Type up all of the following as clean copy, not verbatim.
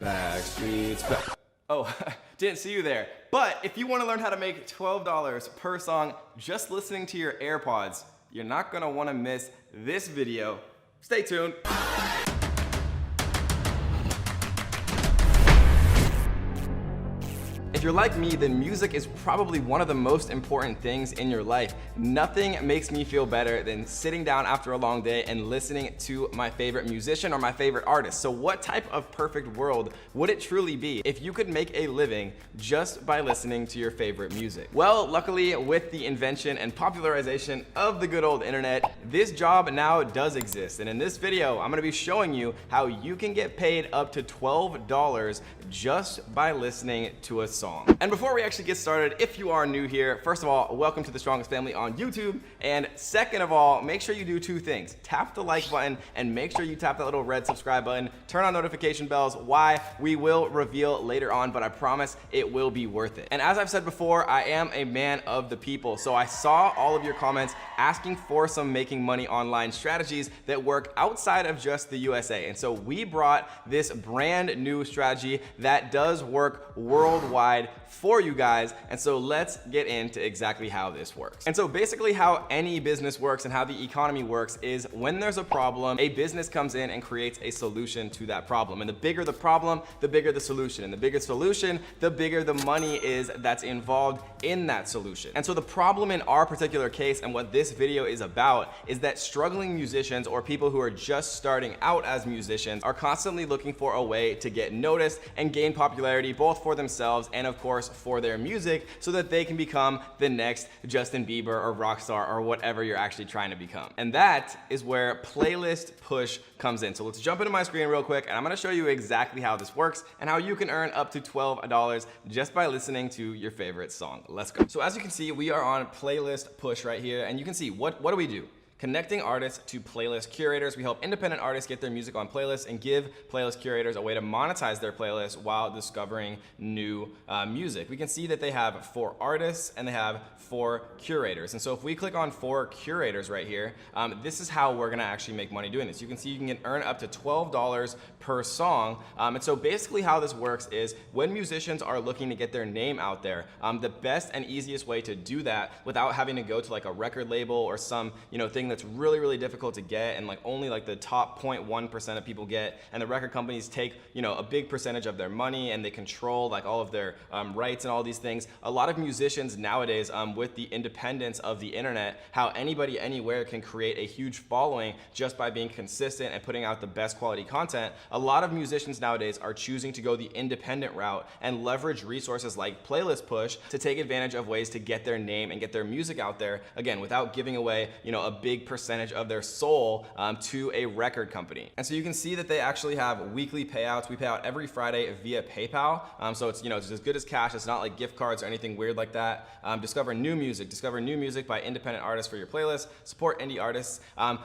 Backstreet's back. Oh, didn't see you there. But if you want to learn how to make $12 per song just listening to your AirPods, you're not going to want to miss this video. Stay tuned. If you're like me, then music is probably one of the most important things in your life. Nothing makes me feel better than sitting down after a long day and listening to my favorite musician or my favorite artist. So what type of perfect world would it truly be if you could make a living just by listening to your favorite music? Well, luckily, with the invention and popularization of the good old internet, this job now does exist. And in this video, I'm gonna be showing you how you can get paid up to $12 just by listening to a song. And before we actually get started, if you are new here, first of all, welcome to the Strongest Family on YouTube. And second of all, make sure you do two things. Tap the like button and make sure you tap that little red subscribe button. Turn on notification bells. Why? We will reveal later on, but I promise it will be worth it. And as I've said before, I am a man of the people. So I saw all of your comments asking for some making money online strategies that work outside of just the USA. And so we brought this brand new strategy that does work worldwide for you guys. And so let's get into exactly how this works. And so basically how any business works and how the economy works is when there's a problem, a business comes in and creates a solution to that problem. And the bigger the problem, the bigger the solution. And the bigger solution, the bigger the money is that's involved in that solution. And so the problem in our particular case and what this video is about is that struggling musicians or people who are just starting out as musicians are constantly looking for a way to get noticed and gain popularity both for themselves and of course for their music so that they can become the next Justin Bieber or Rockstar or whatever you're actually trying to become. And that is where Playlist Push comes in. So let's jump into my screen real quick and I'm gonna show you exactly how this works and how you can earn up to $12 just by listening to your favorite song. Let's go. So as you can see, we are on Playlist Push right here and you can see what do we do? Connecting artists to playlist curators. We help independent artists get their music on playlists and give playlist curators a way to monetize their playlists while discovering new music. We can see that they have 4 artists and they have 4 curators. And so if we click on 4 curators right here, this is how we're gonna actually make money doing this. You can see you can earn up to $12 per song. And so basically how this works is when musicians are looking to get their name out there, the best and easiest way to do that without having to go to like a record label or some thing that's really difficult to get and like only like the top 0.1% of people get, and the record companies take a big percentage of their money and they control like all of their rights and all these things. A lot of musicians nowadays with the independence of the internet, how anybody anywhere can create a huge following just by being consistent and putting out the best quality content. A lot of musicians nowadays are choosing to go the independent route and leverage resources like Playlist Push to take advantage of ways to get their name and get their music out there, again, without giving away a big percentage of their soul to a record company. And so you can see that they actually have weekly payouts. We pay out every Friday via PayPal. So it's it's as good as cash. It's not like gift cards or anything weird like that. Discover new music by independent artists for your playlist. Support indie artists.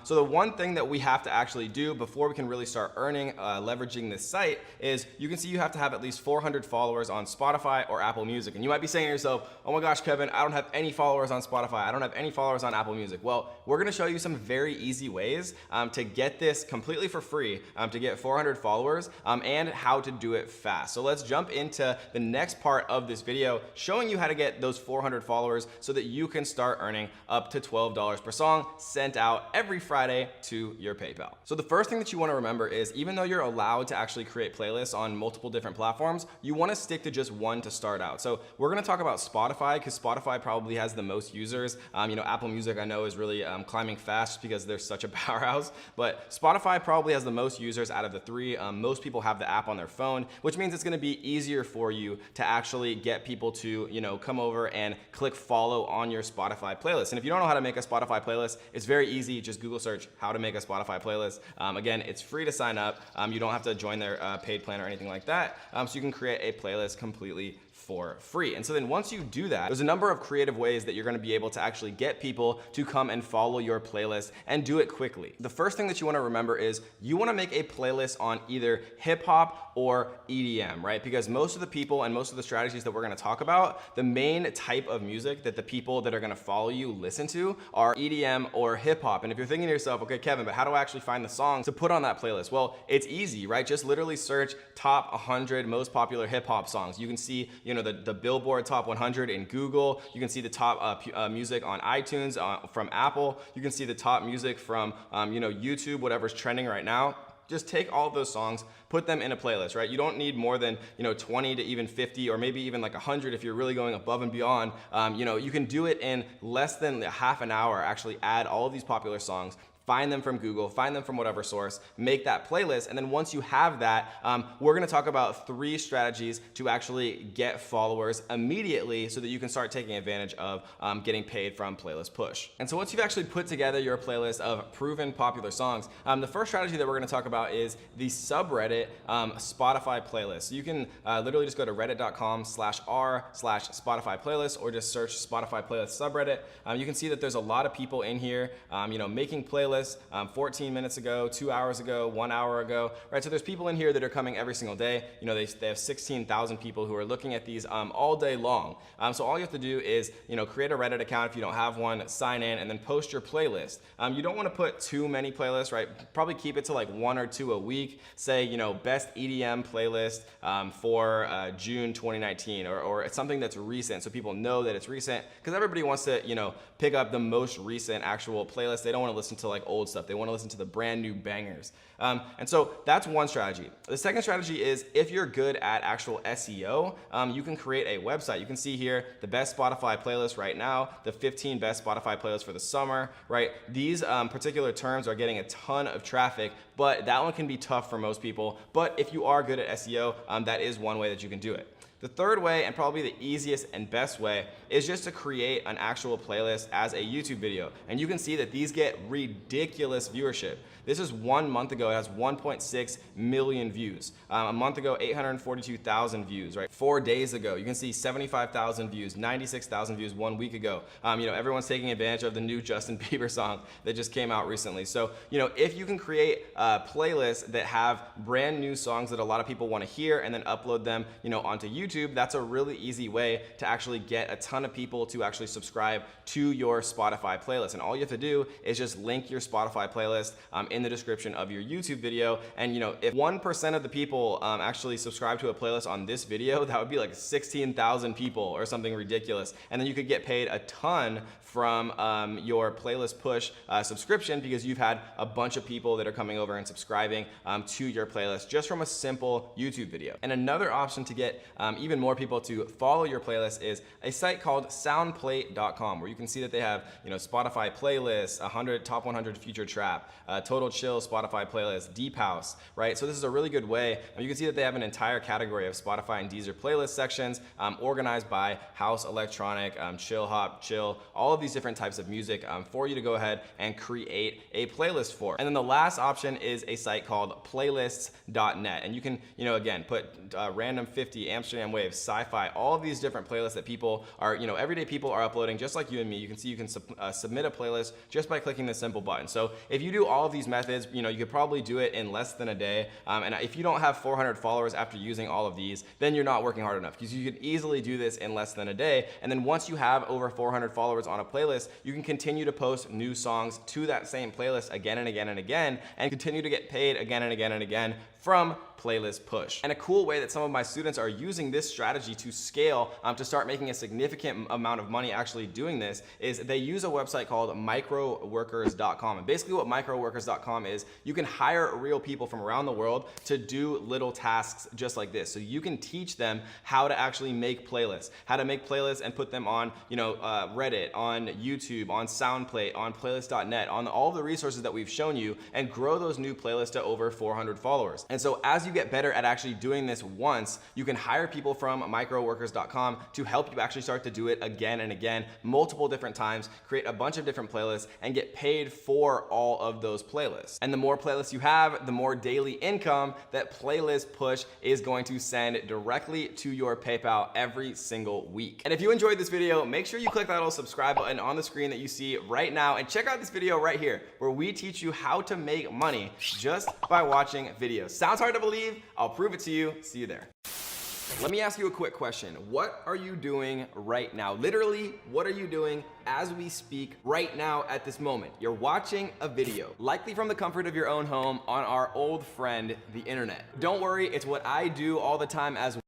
So the one thing that we have to actually do before we can really start earning, leveraging this site is you can see you have to have at least 400 followers on Spotify or Apple Music. And you might be saying to yourself, oh my gosh, Kevin, I don't have any followers on Spotify. I don't have any followers on Apple Music. Well, we're gonna show you some very easy ways to get this completely for free, to get 400 followers and how to do it fast. So let's jump into the next part of this video, showing you how to get those 400 followers so that you can start earning up to $12 per song sent out every Friday to your PayPal. So the first thing that you want to remember is even though you're allowed to actually create playlists on multiple different platforms, you want to stick to just one to start out. So we're going to talk about Spotify because Spotify probably has the most users. Apple Music I know is really climbing fast because they're such a powerhouse, but Spotify probably has the most users out of the 3. Most people have the app on their phone, which means it's going to be easier for you to actually get people to come over and click follow on your Spotify playlist. And if you don't know how to make a Spotify playlist, it's very easy. Just Google search how to make a Spotify playlist. Again, it's free to sign up. You don't have to join their paid plan or anything like that. So you can create a playlist completely for free. And so then once you do that, there's a number of creative ways that you're gonna be able to actually get people to come and follow your playlist and do it quickly. The first thing that you wanna remember is you wanna make a playlist on either hip hop or EDM, right? Because most of the people and most of the strategies that we're gonna talk about, the main type of music that the people that are gonna follow you listen to are EDM or hip hop. And if you're thinking to yourself, okay, Kevin, but how do I actually find the songs to put on that playlist? Well, it's easy, right? Just literally search top 100 most popular hip hop songs. You can see, the Billboard Top 100 in Google. You can see the top music on iTunes from Apple. You can see the top music from, YouTube, whatever's trending right now. Just take all of those songs, put them in a playlist, right? You don't need more than 20 to even 50 or maybe even like 100 if you're really going above and beyond. You can do it in less than half an hour, actually add all of these popular songs, find them from Google, find them from whatever source, make that playlist. And then once you have that, we're gonna talk about 3 strategies to actually get followers immediately so that you can start taking advantage of getting paid from Playlist Push. And so once you've actually put together your playlist of proven popular songs, the first strategy that we're gonna talk about is the subreddit Spotify playlist. So you can literally just go to reddit.com/r/Spotify playlist or just search Spotify playlist subreddit. You can see that there's a lot of people in here, making playlists 14 minutes ago, 2 hours ago, 1 hour ago, right? So there's people in here that are coming every single day. They have 16,000 people who are looking at these all day long. So all you have to do is, create a Reddit account if you don't have one, sign in, and then post your playlist. You don't want to put too many playlists, right? Probably keep it to like 1 or 2 a week. Say, best EDM playlist for June 2019 or it's something that's recent so people know that it's recent because everybody wants to, pick up the most recent actual playlist. They don't want to listen to like old stuff. They want to listen to the brand new bangers. And so that's one strategy. The second strategy is if you're good at actual SEO, you can create a website. You can see here the best Spotify playlist right now, the 15 best Spotify playlists for the summer, right? These particular terms are getting a ton of traffic, but that one can be tough for most people. But if you are good at SEO, that is one way that you can do it. The third way, and probably the easiest and best way, is just to create an actual playlist as a YouTube video. And you can see that these get ridiculous viewership. This is 1 month ago, it has 1.6 million views. A month ago, 842,000 views, right? 4 days ago, you can see 75,000 views, 96,000 views 1 week ago. Everyone's taking advantage of the new Justin Bieber song that just came out recently. So, if you can create playlists that have brand new songs that a lot of people wanna hear and then upload them, onto YouTube, that's a really easy way to actually get a ton of people to actually subscribe to your Spotify playlist. And all you have to do is just link your Spotify playlist in the description of your YouTube video. And if 1% of the people actually subscribe to a playlist on this video, that would be like 16,000 people or something ridiculous. And then you could get paid a ton from your Playlist Push subscription because you've had a bunch of people that are coming over and subscribing to your playlist just from a simple YouTube video. And another option to get even more people to follow your playlist is a site called soundplate.com, where you can see that they have Spotify playlists, 100 top 100 future trap, total chill Spotify playlist, deep house, right? So this is a really good way. You can see that they have an entire category of Spotify and Deezer playlist sections organized by house, electronic, chill hop, chill, all of these different types of music for you to go ahead and create a playlist for. And then the last option is a site called playlists.net. And you can, again, put random 50, Amsterdam Waves, sci-fi, all of these different playlists that people are, everyday people are uploading just like you and me. You can see you can submit a playlist just by clicking this simple button. So if you do all of these methods, you could probably do it in less than a day. And if you don't have 400 followers after using all of these, then you're not working hard enough because you could easily do this in less than a day. And then once you have over 400 followers on a playlist, you can continue to post new songs to that same playlist again and again and again, and continue to get paid again and again and again from Playlist Push. And a cool way that some of my students are using this strategy to scale to start making a significant amount of money actually doing this is they use a website called microworkers.com. And basically what microworkers.com is, you can hire real people from around the world to do little tasks just like this. So you can teach them how to actually make playlists, how to make playlists and put them on, Reddit, on YouTube, on SoundPlate, on playlist.net, on all the resources that we've shown you, and grow those new playlists to over 400 followers. And so as you get better at actually doing this once, you can hire people from microworkers.com to help you actually start to do it again and again, multiple different times, create a bunch of different playlists, and get paid for all of those playlists. And the more playlists you have, the more daily income that Playlist Push is going to send directly to your PayPal every single week. And if you enjoyed this video, make sure you click that little subscribe button on the screen that you see right now, and check out this video right here where we teach you how to make money just by watching videos. Sounds hard to believe? I'll prove it to you. See you there. Let me ask you a quick question. What are you doing right now? Literally, what are you doing as we speak right now at this moment? You're watching a video, likely from the comfort of your own home on our old friend, the internet. Don't worry, it's what I do all the time as well.